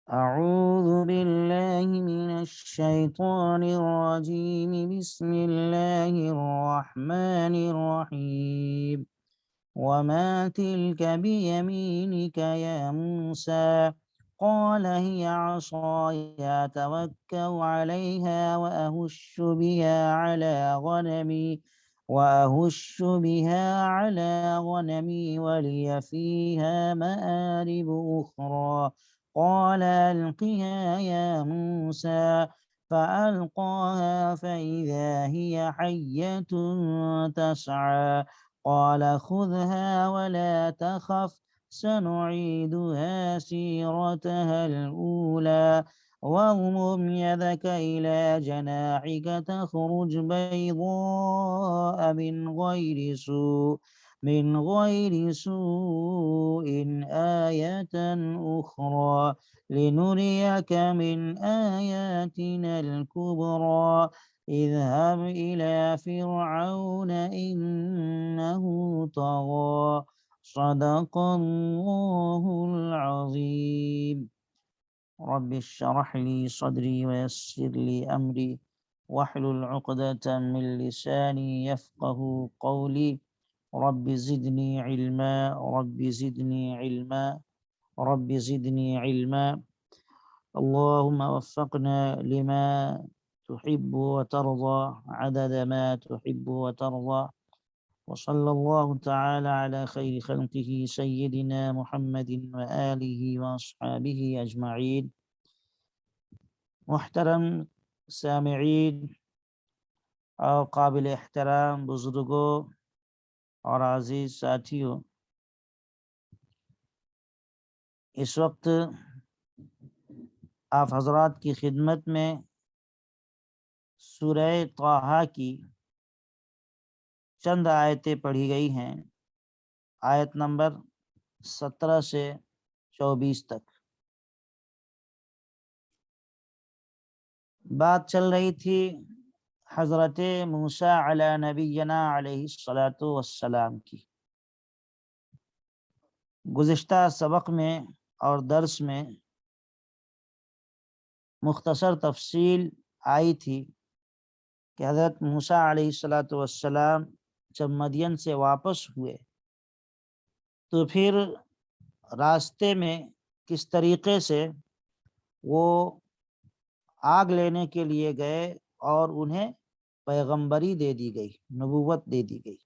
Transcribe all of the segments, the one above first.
أعوذ بالله من الشيطان الرجيم. بسم الله الرحمن الرحيم. وما تلك بيمينك يا موسى؟ قال هي عصاي أتوكأ عليها وأهش بها على غنمي ولي فيها مآرب أخرى. قال ألقها يا موسى. فألقاها فإذا هي حية تسعى. قال خذها ولا تخف سنعيدها سيرتها الأولى واضمم يدك إلى جناحك تخرج بيضاء من غير سوء آية أخرى لنريك من آياتنا الكبرى. اذهب إلى فرعون إنه طغى. صدق الله العظيم. رب اشرح لي صدري ويسر لي أمري واحلل عقدة من لساني يفقه قولي. رب زدني علما رب زدني علما رب زدني علما. اللهم وفقنا لما تحب وترضى عدد ما تحب وترضى. وصلى الله تعالى على خير خلقه سيدنا محمد وآله وأصحابه أجمعين. محترم سامعین اور قابل احترام بزرگوں اور عزیز ساتھیوں، اس وقت آپ حضرات کی خدمت میں سورہ طٰہٰ کی چند آیتیں پڑھی گئی ہیں، آیت نمبر 17 سے 24 تک۔ بات چل رہی تھی حضرت موسیٰ علی نبینا علیہ الصلاۃ والسلام کی۔ گزشتہ سبق میں اور درس میں مختصر تفصیل آئی تھی کہ حضرت موسیٰ علیہ الصلاۃ والسلام جب مدین سے واپس ہوئے تو پھر راستے میں کس طریقے سے وہ آگ لینے کے لیے گئے اور انہیں پیغمبری دے دی گئی، نبوت دے دی گئی۔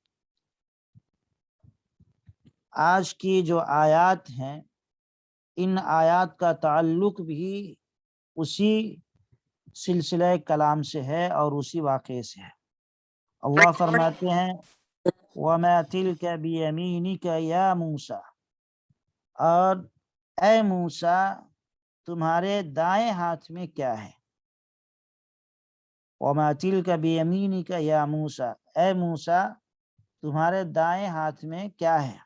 آج کی جو آیات ہیں، ان آیات کا تعلق بھی اسی سلسلہ کلام سے ہے اور اسی واقعے سے ہے۔ اللہ فرماتے ہیں وَمَا تِلْكَ بِيَمِينِكَ يَا مُوسَى، اور اے موسیٰ تمہارے دائیں ہاتھ میں کیا ہے؟ وَمَا تِلْكَ بِيَمِينِكَ يَا مُوسَى، اے موسیٰ تمہارے دائیں ہاتھ میں کیا ہے؟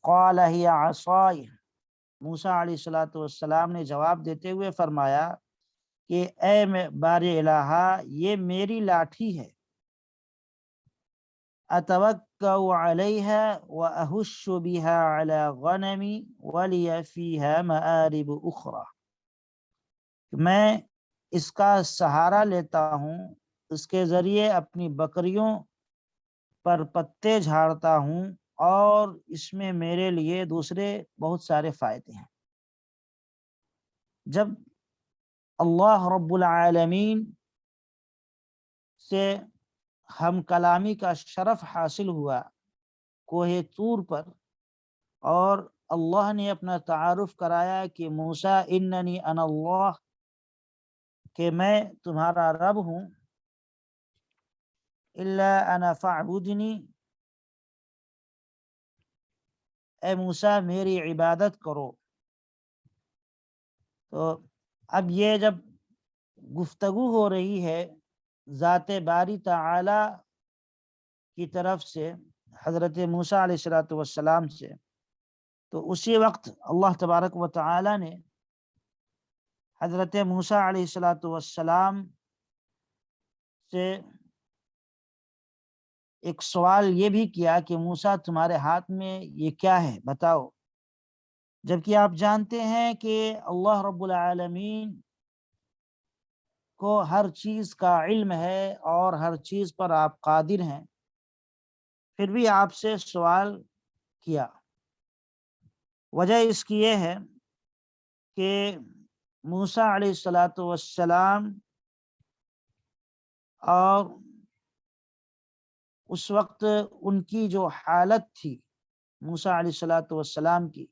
قال هي عصاي، موسیٰ علیہ الصلوۃ والسلام نے جواب دیتے ہوئے فرمایا کہ اے بار الہا یہ میری لاٹھی ہے، اتوکأ علیہا واہش بها علی غنمی ولی فیہا مآرب اخرى، میں اس کا سہارا لیتا ہوں، اس کے ذریعے اپنی بکریوں پر پتے جھاڑتا ہوں اور اس میں میرے لیے دوسرے بہت سارے فائدے ہیں۔ جب اللہ رب العالمین سے ہم کلامی کا شرف حاصل ہوا کوہ طور پر، اور اللہ نے اپنا تعارف کرایا کہ موسیٰ اننی انا اللہ، کہ میں تمہارا رب ہوں، الا انا فاعبدنی، اے موسیٰ میری عبادت کرو۔ تو اب یہ جب گفتگو ہو رہی ہے ذات باری تعالی کی طرف سے حضرت موسیٰ علیہ الصلوۃ والسلام سے، تو اسی وقت اللہ تبارک و تعالی نے حضرت موسیٰ علیہ الصلوۃ والسلام سے ایک سوال یہ بھی کیا کہ موسیٰ تمہارے ہاتھ میں یہ کیا ہے بتاؤ۔ جبکہ آپ جانتے ہیں کہ اللہ رب العالمین کو ہر چیز کا علم ہے اور ہر چیز پر آپ قادر ہیں، پھر بھی آپ سے سوال کیا۔ وجہ اس کی یہ ہے کہ موسیٰ علیہ السلام اور اس وقت ان کی جو حالت تھی موسیٰ علیہ السلام کی،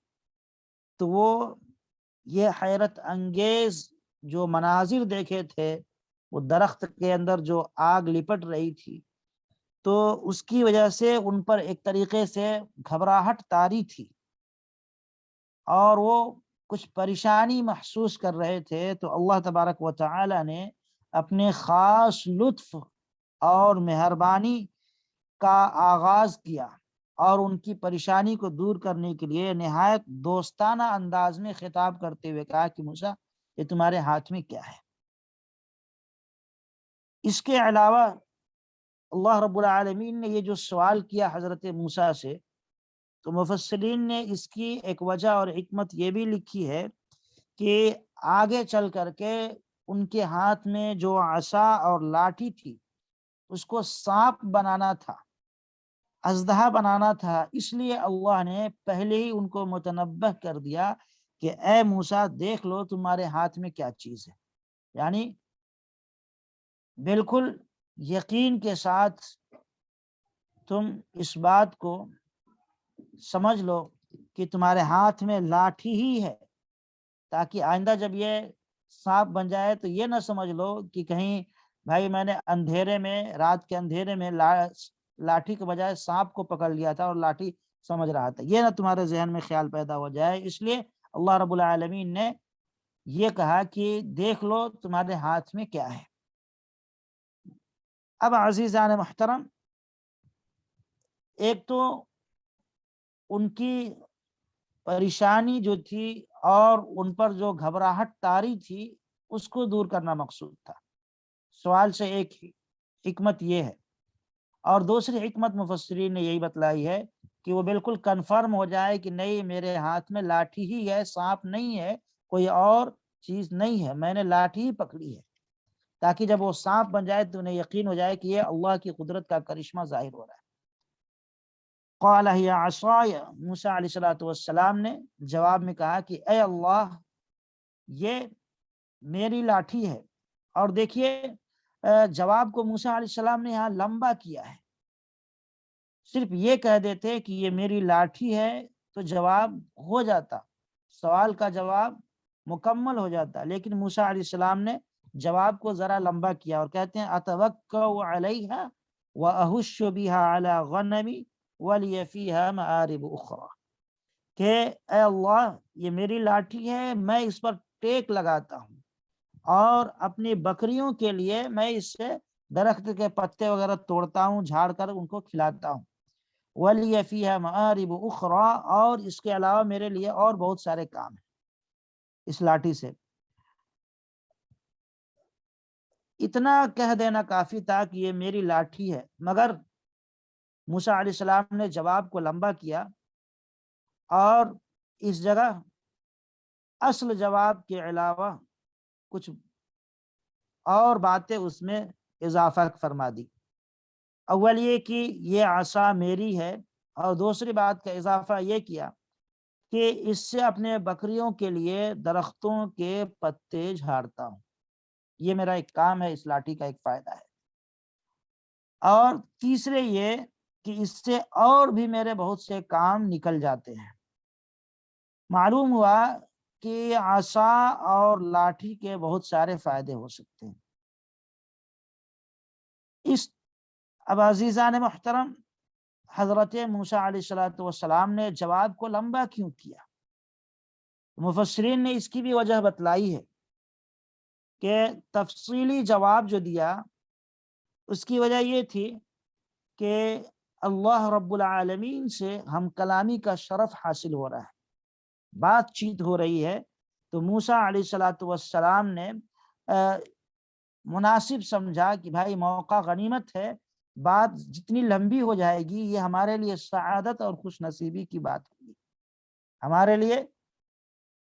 تو وہ یہ حیرت انگیز جو مناظر دیکھے تھے، وہ درخت کے اندر جو آگ لپٹ رہی تھی، تو اس کی وجہ سے ان پر ایک طریقے سے گھبراہٹ طاری تھی اور وہ کچھ پریشانی محسوس کر رہے تھے۔ تو اللہ تبارک و تعالی نے اپنے خاص لطف اور مہربانی کا آغاز کیا اور ان کی پریشانی کو دور کرنے کے لیے نہایت دوستانہ انداز میں خطاب کرتے ہوئے کہا کہ موسیٰ، یہ تمہارے ہاتھ میں کیا ہے؟ اس کے علاوہ اللہ رب العالمین نے یہ جو سوال کیا حضرت موسیٰ سے، تو مفسرین نے اس کی ایک وجہ اور حکمت یہ بھی لکھی ہے کہ آگے چل کر کے ان کے ہاتھ میں جو عصا اور لاٹھی تھی، اس کو سانپ بنانا تھا، اژدہا بنانا تھا، اس لیے اللہ نے پہلے ہی ان کو متنبہ کر دیا کہ اے موسیٰ دیکھ لو تمہارے ہاتھ میں کیا چیز ہے، یعنی بالکل یقین کے ساتھ تم اس بات کو سمجھ لو کہ تمہارے ہاتھ میں لاٹھی ہی ہے، تاکہ آئندہ جب یہ سانپ بن جائے تو یہ نہ سمجھ لو کہ کہیں بھائی میں نے اندھیرے میں، رات کے اندھیرے میں لاٹھی کے بجائے سانپ کو پکڑ لیا تھا اور لاٹھی سمجھ رہا تھا، یہ نہ تمہارے ذہن میں خیال پیدا ہو جائے۔ اس لیے اللہ رب العالمین نے یہ کہا کہ دیکھ لو تمہارے ہاتھ میں کیا ہے۔ اب عزیزان محترم، ایک تو ان کی پریشانی جو تھی اور ان پر جو گھبراہٹ طاری تھی، اس کو دور کرنا مقصود تھا۔ سوال سے ایک ہی حکمت یہ ہے، اور دوسری حکمت مفسرین نے یہی بتلائی ہے کہ وہ بالکل کنفرم ہو جائے کہ نہیں، میرے ہاتھ میں لاٹھی ہی ہے، سانپ نہیں ہے، کوئی اور چیز نہیں ہے، میں نے لاٹھی ہی پکڑی ہے، تاکہ جب وہ سانپ بن جائے تو انہیں یقین ہو جائے کہ یہ اللہ کی قدرت کا کرشمہ ظاہر ہو رہا ہے۔ قال هي عصای، موسیٰ علیہ السلام نے جواب میں کہا کہ اے اللہ، یہ میری لاٹھی ہے۔ اور دیکھیے جواب کو موسیٰ علیہ السلام نے یہاں لمبا کیا ہے، صرف یہ کہہ دیتے کہ یہ میری لاٹھی ہے تو جواب ہو جاتا، سوال کا جواب مکمل ہو جاتا، لیکن موسیٰ علیہ السلام نے جواب کو ذرا لمبا کیا اور کہتے ہیں اتوکأ علیہا واہش بہا علی غنمی ولی فیہا مآرب اخری، کہ اے اللہ یہ میری لاٹھی ہے، میں اس پر ٹیک لگاتا ہوں اور اپنی بکریوں کے لیے میں اس سے درخت کے پتے وغیرہ توڑتا ہوں، جھاڑ کر ان کو کھلاتا ہوں، وَلِيَ فِيهَا مَآرِبُ أُخْرَى، اور اس کے علاوہ میرے لیے اور بہت سارے کام ہیں اس لاٹھی سے۔ اتنا کہہ دینا کافی تھا کہ یہ میری لاٹھی ہے، مگر موسیٰ علیہ السلام نے جواب کو لمبا کیا اور اس جگہ اصل جواب کے علاوہ کچھ اور باتیں اس میں اضافہ فرما دی۔ اول یہ کہ یہ عصا میری ہے، اور دوسری بات کا اضافہ یہ کیا کہ اس سے اپنے بکریوں کے لیے درختوں کے پتے جھاڑتا ہوں، یہ میرا ایک کام ہے، اس لاٹھی کا ایک فائدہ ہے۔ اور تیسرے یہ کہ اس سے اور بھی میرے بہت سے کام نکل جاتے ہیں۔ معلوم ہوا کہ عصا اور لاٹھی کے بہت سارے فائدے ہو سکتے ہیں۔ اس اب عزیزان محترم، حضرت موسیٰ علیہ السلام نے جواب کو لمبا کیوں کیا؟ مفسرین نے اس کی بھی وجہ بتلائی ہے کہ تفصیلی جواب جو دیا اس کی وجہ یہ تھی کہ اللہ رب العالمین سے ہم کلامی کا شرف حاصل ہو رہا ہے، بات چیت ہو رہی ہے، تو موسیٰ علیہ السلام نے مناسب سمجھا کہ بھائی موقع غنیمت ہے، بات جتنی لمبی ہو جائے گی یہ ہمارے لیے سعادت اور خوش نصیبی کی بات ہوگی، ہمارے لیے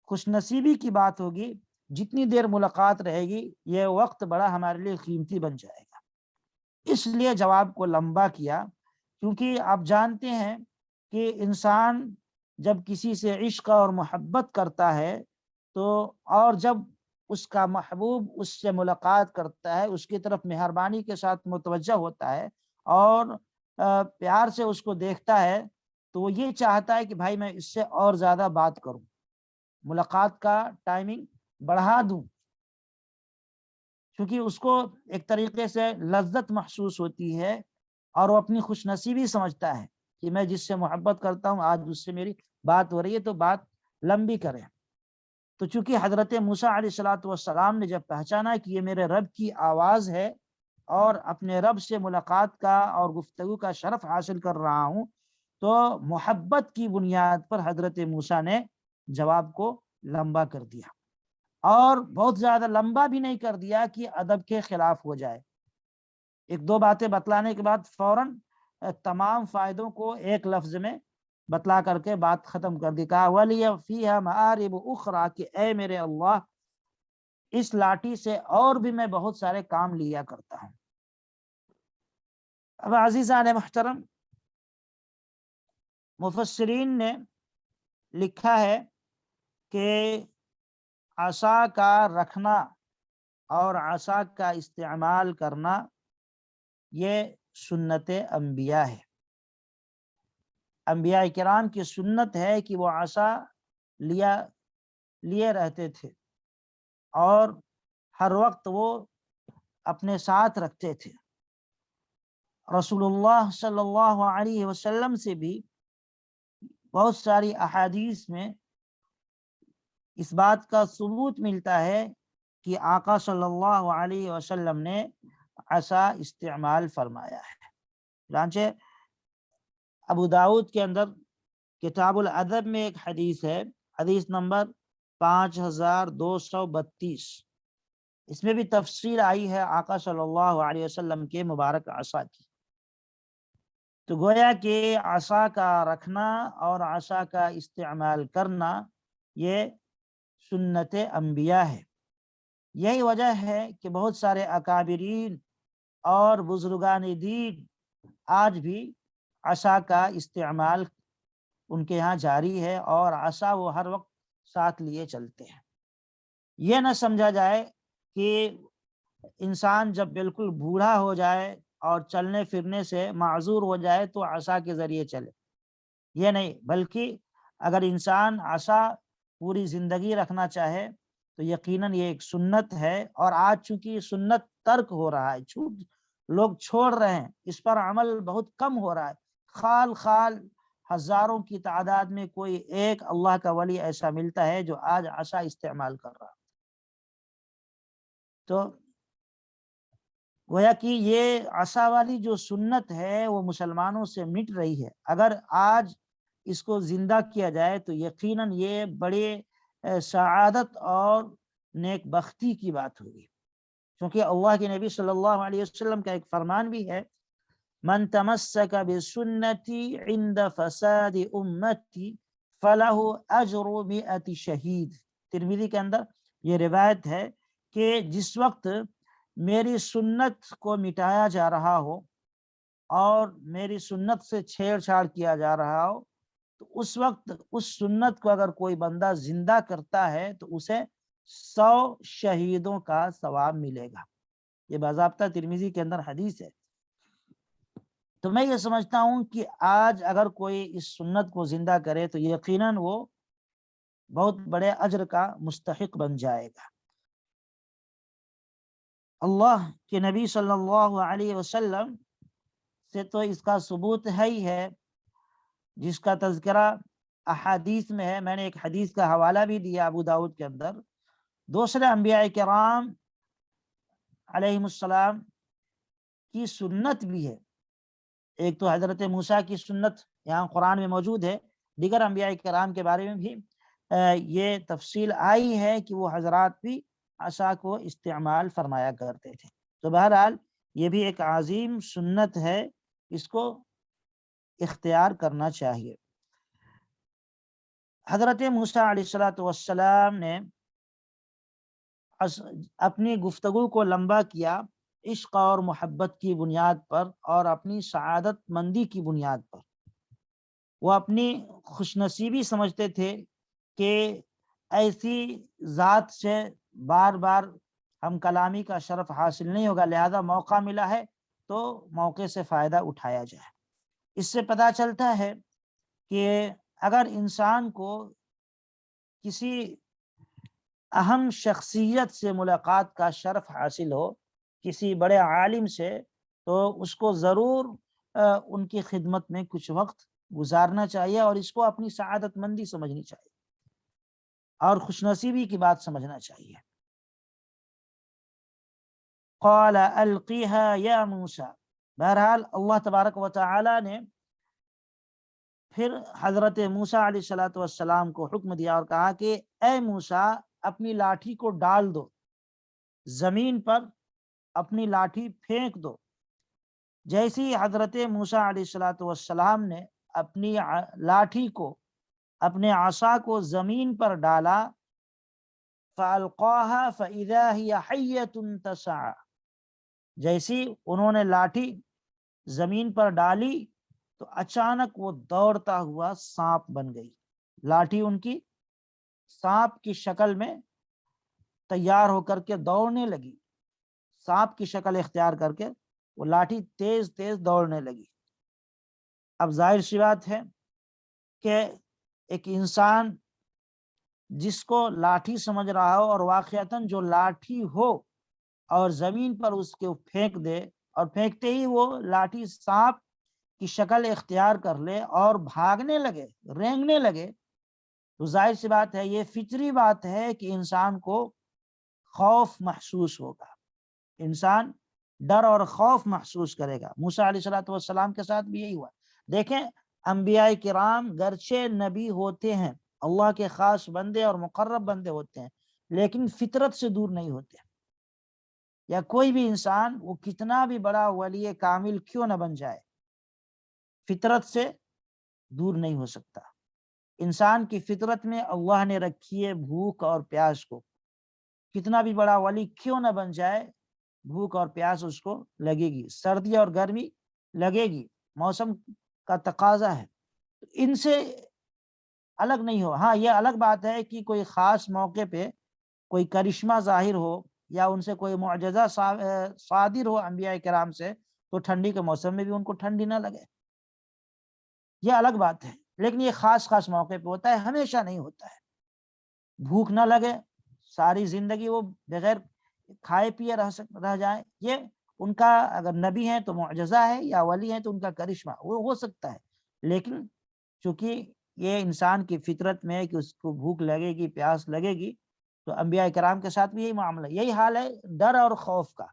خوش نصیبی کی بات ہوگی، جتنی دیر ملاقات رہے گی یہ وقت بڑا ہمارے لیے قیمتی بن جائے گا، اس لیے جواب کو لمبا کیا، کیونکہ آپ جانتے ہیں کہ انسان جب کسی سے عشق اور محبت کرتا ہے تو، اور جب اس کا محبوب اس سے ملاقات کرتا ہے، اس کی طرف مہربانی کے ساتھ متوجہ ہوتا ہے اور پیار سے اس کو دیکھتا ہے، تو وہ یہ چاہتا ہے کہ بھائی میں اس سے اور زیادہ بات کروں، ملاقات کا ٹائمنگ بڑھا دوں، کیونکہ اس کو ایک طریقے سے لذت محسوس ہوتی ہے اور وہ اپنی خوش نصیبی سمجھتا ہے کہ میں جس سے محبت کرتا ہوں آج اس سے میری بات ہو رہی ہے تو بات لمبی کریں۔ تو چونکہ حضرت موسیٰ علیہ الصلوۃ والسلام نے جب پہچانا کہ یہ میرے رب کی آواز ہے اور اپنے رب سے ملاقات کا اور گفتگو کا شرف حاصل کر رہا ہوں، تو محبت کی بنیاد پر حضرت موسیٰ نے جواب کو لمبا کر دیا، اور بہت زیادہ لمبا بھی نہیں کر دیا کہ ادب کے خلاف ہو جائے۔ ایک دو باتیں بتلانے کے بعد فوراً تمام فائدوں کو ایک لفظ میں بتلا کر کے بات ختم کر دی، کہا وَلِيَ فِيهَا مَآرِبُ أُخْرَى، کہ اے میرے اللہ اس لاٹھی سے اور بھی میں بہت سارے کام لیا کرتا ہوں۔ اب عزیزان محترم، مفسرین نے لکھا ہے کہ عصا کا رکھنا اور عصا کا استعمال کرنا یہ سنت انبیاء ہے۔ انبیاء کرام کی سنت ہے کہ وہ عصا لیے رہتے تھے اور ہر وقت وہ اپنے ساتھ رکھتے تھے۔ رسول اللہ صلی اللہ علیہ وسلم سے بھی بہت ساری احادیث میں اس بات کا ثبوت ملتا ہے کہ آقا صلی اللہ علیہ وسلم نے عصا استعمال فرمایا ہے۔ چنانچہ ابو داؤد کے اندر کتاب الادب میں ایک حدیث ہے، حدیث نمبر 5232، اس میں بھی تفصیل آئی ہے آقا صلی اللہ علیہ وسلم کے مبارک عصا کی۔ تو گویا کہ عصا کا رکھنا اور عصا کا استعمال کرنا یہ سنت انبیاء ہے۔ یہی وجہ ہے کہ بہت سارے اکابرین اور بزرگان دین آج بھی عصا کا استعمال ان کے ہاں جاری ہے اور عصا وہ ہر وقت ساتھ لیے چلتے ہیں۔ یہ نہ سمجھا جائے کہ انسان جب بالکل بوڑھا ہو جائے اور چلنے پھرنے سے معذور ہو جائے تو عصا کے ذریعے چلے، یہ نہیں، بلکہ اگر انسان عصا پوری زندگی رکھنا چاہے تو یقیناً یہ ایک سنت ہے، اور آج چونکہ یہ سنت ترک ہو رہا ہے، لوگ چھوڑ رہے ہیں، اس پر عمل بہت کم ہو رہا ہے، خال خال ہزاروں کی تعداد میں کوئی ایک اللہ کا ولی ایسا ملتا ہے جو آج عصا استعمال کر رہا۔ تو گویا کہ یہ عصا والی جو سنت ہے وہ مسلمانوں سے مٹ رہی ہے۔ اگر آج اس کو زندہ کیا جائے تو یقیناً یہ بڑے سعادت اور نیک بختی کی بات ہوگی، کیونکہ اللہ کے نبی صلی اللہ علیہ وسلم کا ایک فرمان بھی ہے، من تمسک بسنتی عند فساد امتی فلہ اجر 100 شہید۔ ترمذی کے اندر یہ روایت ہے کہ جس وقت میری سنت کو مٹایا جا رہا ہو اور میری سنت سے چھیڑ چھاڑ کیا جا رہا ہو، تو اس وقت اس سنت کو اگر کوئی بندہ زندہ کرتا ہے تو اسے 100 شہیدوں کا ثواب ملے گا۔ یہ باضابطہ ترمذی کے اندر حدیث ہے۔ تو میں یہ سمجھتا ہوں کہ آج اگر کوئی اس سنت کو زندہ کرے تو یقیناً وہ بہت بڑے اجر کا مستحق بن جائے گا۔ اللہ کے نبی صلی اللہ علیہ وسلم سے تو اس کا ثبوت ہے ہی ہے، جس کا تذکرہ احادیث میں ہے۔ میں نے ایک حدیث کا حوالہ بھی دیا ابو داؤد کے اندر، دوسرے انبیاء کرام علیہم السلام کی سنت بھی ہے۔ ایک تو حضرت موسیٰ کی سنت یہاں قرآن میں موجود ہے، دیگر انبیاء کرام کے بارے میں بھی یہ تفصیل آئی ہے کہ وہ حضرات بھی عصا کو استعمال فرمایا کرتے تھے۔ تو بہرحال یہ بھی ایک عظیم سنت ہے، اس کو اختیار کرنا چاہیے۔ حضرت موسیٰ علیہ السلام نے اپنی گفتگو کو لمبا کیا عشق اور محبت کی بنیاد پر اور اپنی سعادت مندی کی بنیاد پر۔ وہ اپنی خوش نصیبی سمجھتے تھے کہ ایسی ذات سے بار بار ہم کلامی کا شرف حاصل نہیں ہوگا، لہذا موقع ملا ہے تو موقع سے فائدہ اٹھایا جائے۔ اس سے پتہ چلتا ہے کہ اگر انسان کو کسی اہم شخصیت سے ملاقات کا شرف حاصل ہو، کسی بڑے عالم سے، تو اس کو ضرور ان کی خدمت میں کچھ وقت گزارنا چاہیے اور اس کو اپنی سعادت مندی سمجھنی چاہیے اور خوش نصیبی کی بات سمجھنا چاہیے۔ قال القیها یا موسیٰ، بہرحال اللہ تبارک و تعالی نے پھر حضرت موسیٰ علیہ السلام کو حکم دیا اور کہا کہ اے موسیٰ اپنی لاٹھی کو ڈال دو، زمین پر اپنی لاٹھی پھینک دو۔ جیسی حضرت موسیٰ علیہ السلام نے اپنی لاٹھی کو، اپنے عصا کو زمین پر ڈالا، فَأَلْقَاهَا فَإِذَا هِيَ حَيَّةٌ تَسْعَىٰ، جیسی انہوں نے لاٹھی زمین پر ڈالی تو اچانک وہ دوڑتا ہوا سانپ بن گئی۔ لاٹھی ان کی سانپ کی شکل میں تیار ہو کر کے دوڑنے لگی، سانپ کی شکل اختیار کر کے وہ لاٹھی تیز تیز دوڑنے لگی۔ اب ظاہر سی بات ہے کہ ایک انسان جس کو لاٹھی سمجھ رہا ہو اور واقعتاً جو لاٹھی ہو اور زمین پر اس کو پھینک دے اور پھینکتے ہی وہ لاٹھی سانپ کی شکل اختیار کر لے اور بھاگنے لگے، رینگنے لگے، تو ظاہر سی بات ہے، یہ فطری بات ہے کہ انسان کو خوف محسوس ہوگا، انسان ڈر اور خوف محسوس کرے گا۔ موسیٰ علیہ السلام کے ساتھ بھی یہی ہوا۔ دیکھیں انبیاء کرام گرچہ نبی ہوتے ہیں، اللہ کے خاص بندے اور مقرب بندے ہوتے ہیں، لیکن فطرت سے دور نہیں ہوتے، یا کوئی بھی انسان وہ کتنا بھی بڑا ولی کامل کیوں نہ بن جائے، فطرت سے دور نہیں ہو سکتا۔ انسان کی فطرت میں اللہ نے رکھی ہے بھوک اور پیاس کو، کتنا بھی بڑا ولی کیوں نہ بن جائے، بھوک اور پیاس اس کو لگے گی، سردی اور گرمی لگے گی، موسم کا تقاضا ہے، ان سے الگ نہیں ہو۔ ہاں یہ الگ بات ہے کہ کوئی خاص موقع پہ کوئی کرشمہ ظاہر ہو یا ان سے کوئی معجزہ صادر ہو انبیاء کرام سے، تو ٹھنڈی کے موسم میں بھی ان کو ٹھنڈی نہ لگے، یہ الگ بات ہے، لیکن یہ خاص خاص موقع پہ ہوتا ہے، ہمیشہ نہیں ہوتا ہے۔ بھوک نہ لگے، ساری زندگی وہ بغیر کھائے پیے رہ جائے، یہ ان کا اگر نبی ہیں تو معجزہ ہے، یا ولی ہیں تو ان کا کرشمہ وہ ہو سکتا ہے، لیکن چونکہ یہ انسان کی فطرت میں ہے کہ اس کو بھوک لگے گی، پیاس لگے گی، تو انبیاء کرام کے ساتھ بھی یہی معاملہ، یہی حال ہے ڈر اور خوف کا۔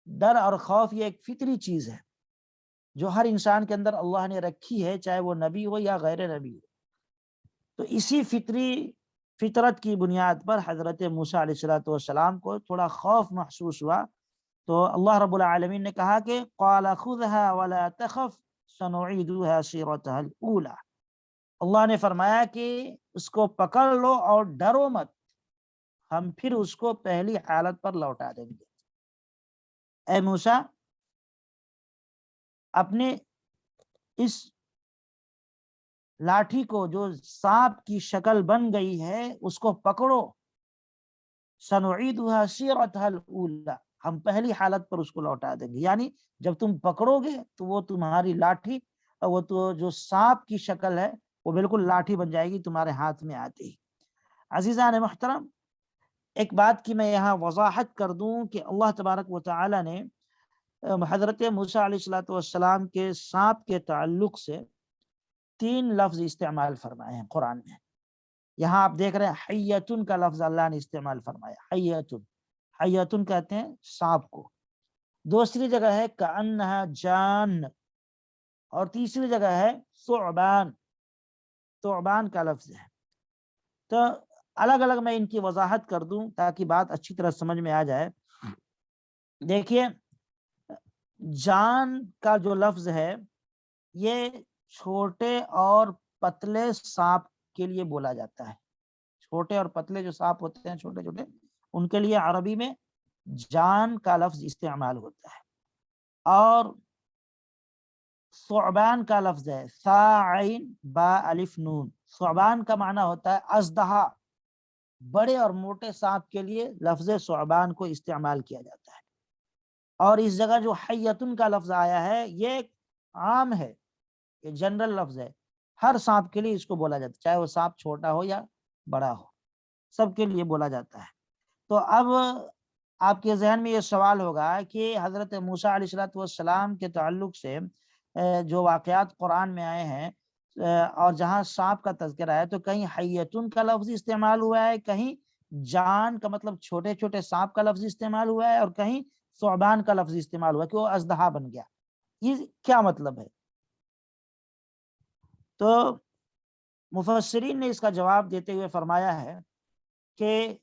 ڈر اور خوف یہ ایک فطری چیز ہے جو ہر انسان کے اندر اللہ نے رکھی ہے، چاہے وہ نبی ہو یا غیر نبی ہو۔ تو اسی فطرت کی بنیاد پر حضرت موسیٰ علیہ السلام کو تھوڑا خوف محسوس ہوا، تو اللہ رب العالمین نے کہا کہ قال خذها ولا تخف سنعيدها سيرتها الاولى، اللہ نے فرمایا کہ اس کو پکڑ لو اور ڈرو مت، ہم پھر اس کو پہلی حالت پر لوٹا دیں گے۔ اے موسیٰ اپنے اس لاٹھی کو جو سانپ کی شکل بن گئی ہے اس کو پکڑو، سنعيدها سيرتها الاولى، ہم پہلی حالت پر اس کو لوٹا دیں گے، یعنی جب تم پکڑو گے تو وہ تمہاری لاٹھی، وہ تو جو سانپ کی شکل ہے وہ بالکل لاٹھی بن جائے گی تمہارے ہاتھ میں آتے ہی۔ عزیزان محترم، ایک بات کی میں یہاں وضاحت کر دوں کہ اللہ تبارک و تعالی نے حضرت موسیٰ علیہ السلام کے سانپ کے تعلق سے 3 لفظ استعمال فرمائے ہیں قرآن میں۔ یہاں آپ دیکھ رہے ہیں حیتن کا لفظ اللہ نے استعمال فرمایا، حیتن، حیتن کہتے ہیں سانپ کو، دوسری جگہ ہے کأنہا جان، اور تیسری جگہ ہے ثعبان، ثعبان کا لفظ ہے۔ تو الگ الگ میں ان کی وضاحت کر دوں تاکہ بات اچھی طرح سمجھ میں آ جائے۔ دیکھیے جان کا جو لفظ ہے یہ چھوٹے اور پتلے سانپ کے لیے بولا جاتا ہے. چھوٹے اور پتلے جو سانپ ہوتے ہیں چھوٹے چھوٹے، ان کے لیے عربی میں جان کا لفظ استعمال ہوتا ہے. اور ثعبان کا لفظ ہے ثا عین با الف نون. ثعبان کا معنی ہوتا ہے اژدہا. بڑے اور موٹے سانپ کے لیے لفظ ثعبان کو استعمال کیا جاتا ہے. اور اس جگہ جو حیتن کا لفظ آیا ہے یہ عام ہے، یہ جنرل لفظ ہے. ہر سانپ کے لیے اس کو بولا جاتا ہے، چاہے وہ سانپ چھوٹا ہو یا بڑا ہو، سب کے لیے بولا جاتا ہے. تو اب آپ کے ذہن میں یہ سوال ہوگا کہ حضرت موسیٰ علیہ الصلوۃ والسلام کے تعلق سے جو واقعات قرآن میں آئے ہیں اور جہاں سانپ کا تذکرہ ہے تو کہیں حیتن کا لفظ استعمال ہوا ہے، کہیں جان کا مطلب چھوٹے چھوٹے سانپ کا لفظ استعمال ہوا ہے، اور کہیں ثعبان کا لفظ استعمال ہوا ہے کہ وہ اژدہا بن گیا. یہ کیا مطلب ہے؟ تو مفسرین نے اس کا جواب دیتے ہوئے فرمایا ہے کہ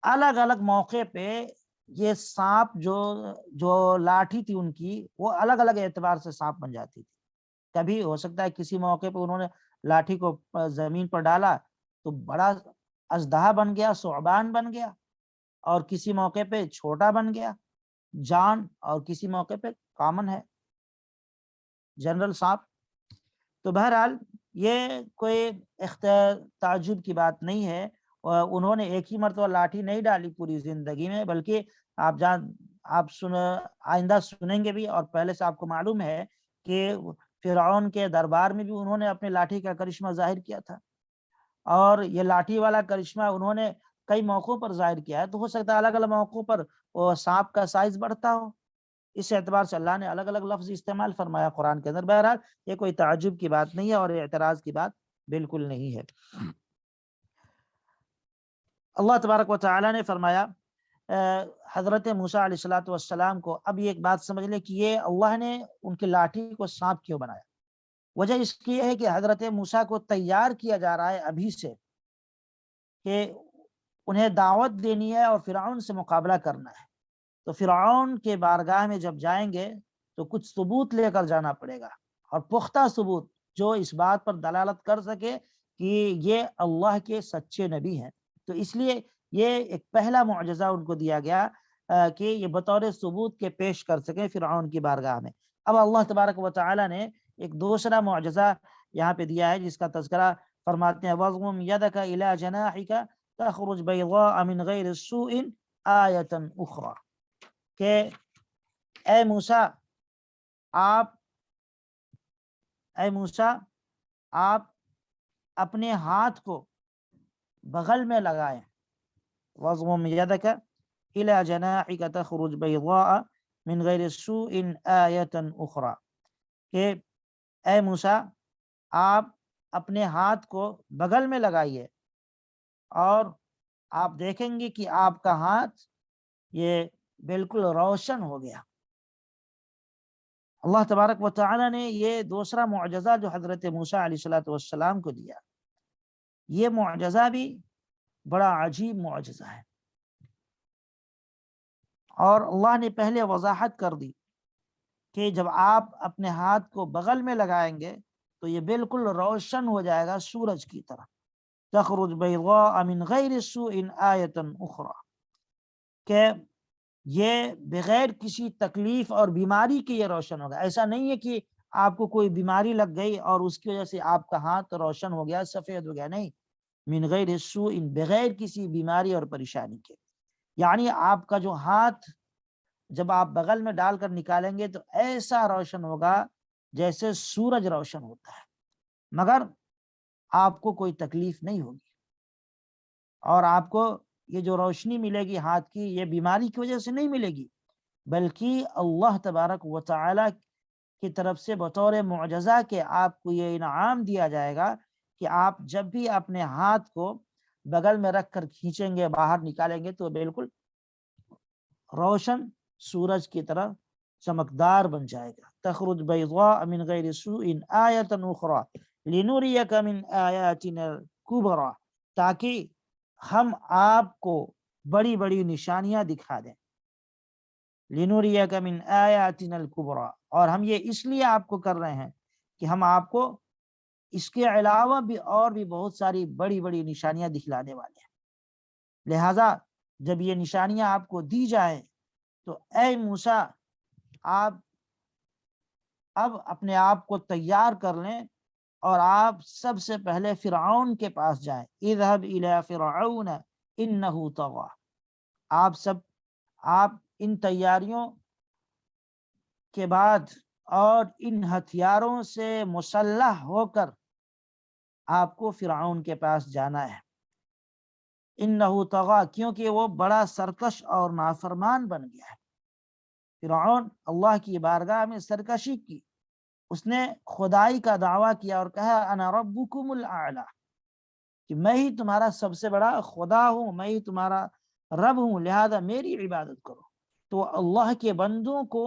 الگ الگ موقع پہ یہ سانپ جو لاٹھی تھی ان کی وہ الگ الگ اعتبار سے سانپ بن جاتی تھی. کبھی ہو سکتا ہے کسی موقع پہ انہوں نے لاٹھی کو زمین پر ڈالا تو بڑا اژدہا بن گیا، ثعبان بن گیا، اور کسی موقع پہ چھوٹا بن گیا جان، اور کسی موقع پہ کامن ہے جنرل سانپ. تو بہرحال یہ کوئی تعجب کی بات نہیں ہے. انہوں نے ایک ہی مرتبہ لاٹھی نہیں ڈالی پوری زندگی میں، بلکہ آپ آئندہ سنیں گے بھی، اور پہلے سے آپ کو معلوم ہے کہ فرعون کے دربار میں بھی انہوں نے اپنے لاٹھی کا کرشمہ ظاہر کیا تھا، اور یہ لاٹھی والا کرشمہ انہوں نے کئی موقعوں پر ظاہر کیا ہے. تو ہو سکتا ہے الگ الگ موقعوں پر وہ سانپ کا سائز بڑھتا ہو، اس اعتبار سے اللہ نے الگ الگ لفظ استعمال فرمایا قرآن کے اندر. بہرحال یہ کوئی تعجب کی بات نہیں ہے اور اعتراض کی بات بالکل نہیں ہے. اللہ تبارک و تعالی نے فرمایا حضرت موسیٰ علیہ الصلوۃ والسلام کو، اب یہ ایک بات سمجھ لیں کہ یہ اللہ نے ان کی لاٹھی کو سانپ کیوں بنایا. وجہ اس کی ہے کہ حضرت موسیٰ کو تیار کیا جا رہا ہے ابھی سے کہ انہیں دعوت دینی ہے اور فرعون سے مقابلہ کرنا ہے. تو فرعون کے بارگاہ میں جب جائیں گے تو کچھ ثبوت لے کر جانا پڑے گا، اور پختہ ثبوت جو اس بات پر دلالت کر سکے کہ یہ اللہ کے سچے نبی ہیں. تو اس لیے یہ ایک پہلا معجزہ ان کو دیا گیا کہ یہ بطور ثبوت کے پیش کر سکیں فرعون کی بارگاہ میں. اب اللہ تبارک و تعالی نے ایک دوسرا معجزہ یہاں پہ دیا ہے جس کا تذکرہ فرماتے ہیں وَاضْمُمْ يَدَكَ إِلَى جَنَاحِكَ تَخْرُجْ بَيْضَاءَ مِنْ غَيْرِ سُوءٍ آیَةً أُخْرَى، کہ اے موسیٰ آپ اپنے ہاتھ کو بغل میں لگائیں. وَاضْمُمْ يَدَكَ إِلَى جَنَاحِكَ تَخْرُجْ بَيْضَاءَ مِنْ غَيْرِ سُوءٍ آیَةً أُخْرَى، کہ اے موسیٰ آپ اپنے ہاتھ کو بغل میں لگائیے اور آپ دیکھیں گے کہ آپ کا ہاتھ یہ بالکل روشن ہو گیا. اللہ تبارک و تعالی نے یہ دوسرا معجزہ جو حضرت موسیٰ علیہ الصلوۃ والسلام کو دیا، یہ معجزہ بھی بڑا عجیب معجزہ ہے. اور اللہ نے پہلے وضاحت کر دی کہ جب آپ اپنے ہاتھ کو بغل میں لگائیں گے تو یہ بالکل روشن ہو جائے گا سورج کی طرح. تخرج بیضاء من غیر سوء آیۃ اخری، کہ یہ بغیر کسی تکلیف اور بیماری کے یہ روشن ہوگا. ایسا نہیں ہے کہ آپ کو کوئی بیماری لگ گئی اور اس کی وجہ سے آپ کا ہاتھ روشن ہو گیا، سفید ہو گیا، نہیں. من غیر سوء، بغیر کسی بیماری اور پریشانی کے. یعنی آپ کا جو ہاتھ جب آپ بغل میں ڈال کر نکالیں گے تو ایسا روشن ہوگا جیسے سورج روشن ہوتا ہے، مگر آپ کو کوئی تکلیف نہیں ہوگی، اور آپ کو یہ جو روشنی ملے گی ہاتھ کی یہ بیماری کی وجہ سے نہیں ملے گی، بلکہ اللہ تبارک و تعالی کی طرف سے بطور معجزہ کہ آپ کو یہ انعام دیا جائے گا کہ آپ جب بھی اپنے ہاتھ کو بغل میں رکھ کر کھینچیں گے، باہر نکالیں گے تو بالکل روشن سورج کی طرح چمکدار بن جائے گا. تخرج بیضاء من غیر سوء آیۃ اخری لنریک من آیاتنا الکبری، تاکہ ہم آپ کو بڑی بڑی نشانیاں دکھا دیں. لنریک من آیاتنا الکبری، اور ہم یہ اس لیے آپ کو کر رہے ہیں کہ ہم آپ کو اس کے علاوہ بھی اور بھی بہت ساری بڑی بڑی نشانیاں دکھلانے والے ہیں۔ لہذا جب یہ نشانیاں آپ کو دی جائیں تو اے موسیٰ آپ اب اپنے آپ کو تیار کر لیں اور آپ سب سے پہلے فرعون کے پاس جائیں۔ اذهب الى فرعون انه طغى۔ آپ ان تیاریوں کے بعد اور ان ہتھیاروں سے مسلح ہو کر آپ کو فرعون کے پاس جانا ہے۔ انه طغى، کیونکہ وہ بڑا سرکش اور نافرمان بن گیا ہے۔ فرعون اللہ کی بارگاہ میں سرکشی کی، اس نے خدائی کا دعویٰ کیا اور کہا انا ربکم الاعلی، کہ میں ہی تمہارا سب سے بڑا خدا ہوں، میں ہی تمہارا رب ہوں، لہذا میری عبادت کرو۔ تو اللہ کے بندوں کو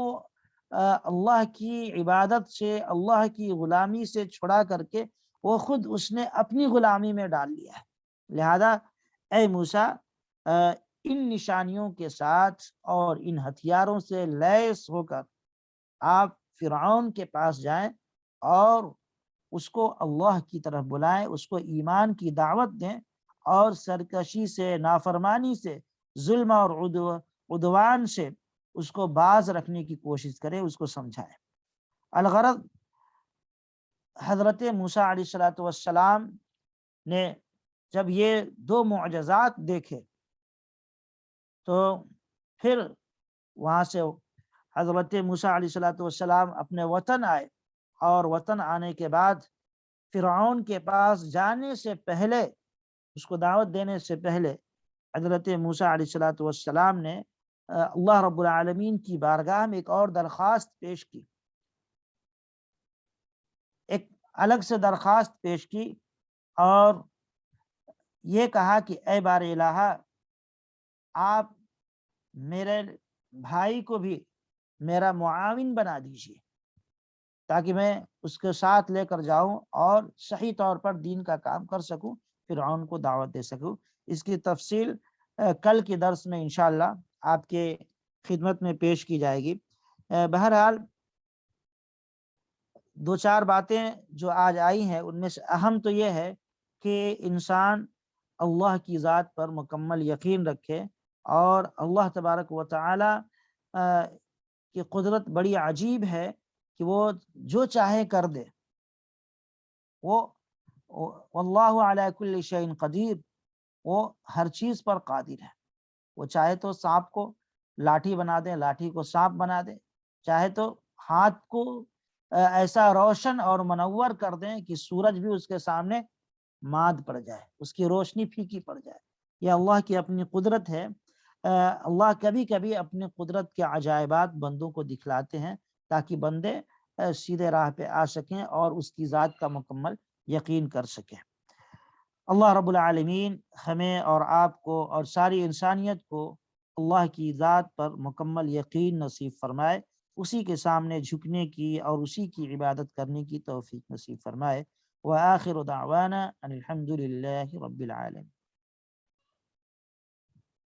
اللہ کی عبادت سے، اللہ کی غلامی سے چھڑا کر کے وہ خود اس نے اپنی غلامی میں ڈال لیا ہے۔ لہذا اے موسیٰ ان نشانیوں کے ساتھ اور ان ہتھیاروں سے لیس ہو کر آپ فرعون کے پاس جائیں اور اس کو اللہ کی طرف بلائیں، اس کو ایمان کی دعوت دیں اور سرکشی سے، نافرمانی سے، ظلم اور عدوان سے اس کو باز رکھنے کی کوشش کریں، اس کو سمجھائیں۔ الغرض حضرت موسیٰ علیہ السلام نے جب یہ دو معجزات دیکھے تو پھر وہاں سے حضرت موسیٰ علیہ السلام اپنے وطن آئے، اور وطن آنے کے بعد فرعون کے پاس جانے سے پہلے، اس کو دعوت دینے سے پہلے حضرت موسیٰ علیہ السلام نے اللہ رب العالمین کی بارگاہ میں ایک اور درخواست پیش کی، ایک الگ سے درخواست پیش کی اور یہ کہا کہ اے بار الہ، آپ میرے بھائی کو بھی میرا معاون بنا دیجیے تاکہ میں اس کے ساتھ لے کر جاؤں اور صحیح طور پر دین کا کام کر سکوں، فرعون کو دعوت دے سکوں۔ اس کی تفصیل کل کے درس میں انشاءاللہ آپ کے خدمت میں پیش کی جائے گی۔ بہرحال دو چار باتیں جو آج آئی ہیں ان میں سے اہم تو یہ ہے کہ انسان اللہ کی ذات پر مکمل یقین رکھے، اور اللہ تبارک و تعالی کی قدرت بڑی عجیب ہے کہ وہ جو چاہے کر دے، وہ واللہ علی کل شیء قدیر، وہ ہر چیز پر قادر ہے۔ وہ چاہے تو سانپ کو لاٹھی بنا دے، لاٹھی کو سانپ بنا دے، چاہے تو ہاتھ کو ایسا روشن اور منور کر دیں کہ سورج بھی اس کے سامنے ماد پڑ جائے، اس کی روشنی پھیکی پڑ جائے۔ یہ اللہ کی اپنی قدرت ہے۔ اللہ کبھی کبھی اپنی قدرت کے عجائبات بندوں کو دکھلاتے ہیں تاکہ بندے سیدھے راہ پہ آ سکیں اور اس کی ذات کا مکمل یقین کر سکیں۔ اللہ رب العالمین ہمیں اور آپ کو اور ساری انسانیت کو اللہ کی ذات پر مکمل یقین نصیب فرمائے، اسی کے سامنے جھکنے کی اور اسی کی عبادت کرنے کی توفیق نصیب فرمائے۔ وآخر دعوانا ان الحمد للہ رب العالمین۔